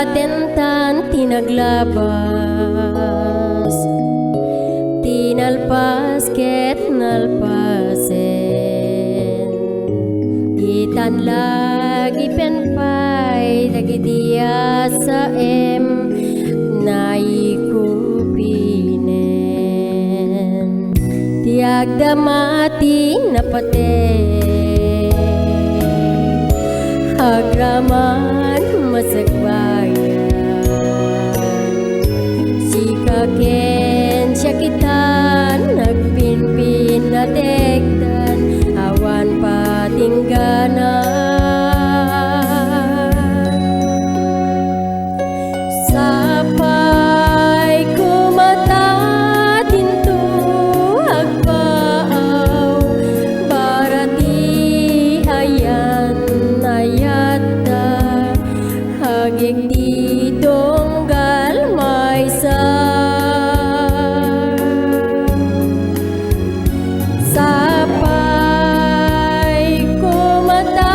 Atentan tinaglabas, tinalpas ket nalpasen, ditan lagi penpay dagitiya sa naikupinen, tiagdamati napate agraman masagbayan, sikaken siya kita nagpinpin na tektan awan patingganan. Sapay kumata dinto agbaaw, barati ayan ayata hagik di tunggal maysa. Sapay kumata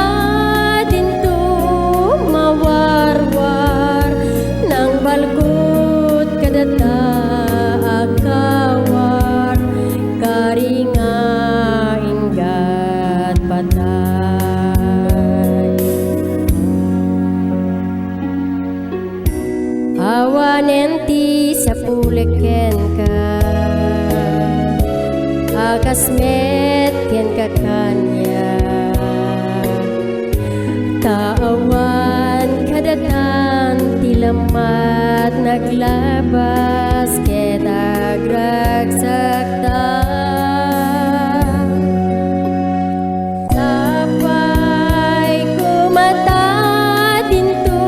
dinto mawarwar nang balgut kadata akawar, karinga inggat patay. Awanenti sa puleken ka, akasmet ken kakanya, taawan kadatan tilamat naglabas ket agragsakta. Sapay kumata dinto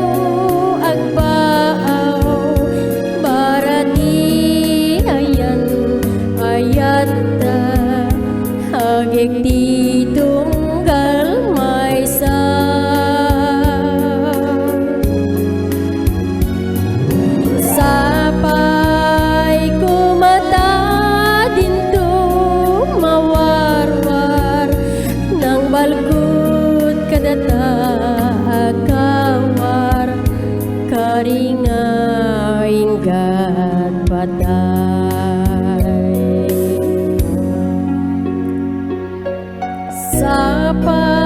agbaaw, barati ayan ayata hagik di tunggal maysa. Sapay kumata dinto mawarwar nang balgut kadata akawar, karinga inggat patay. Sapay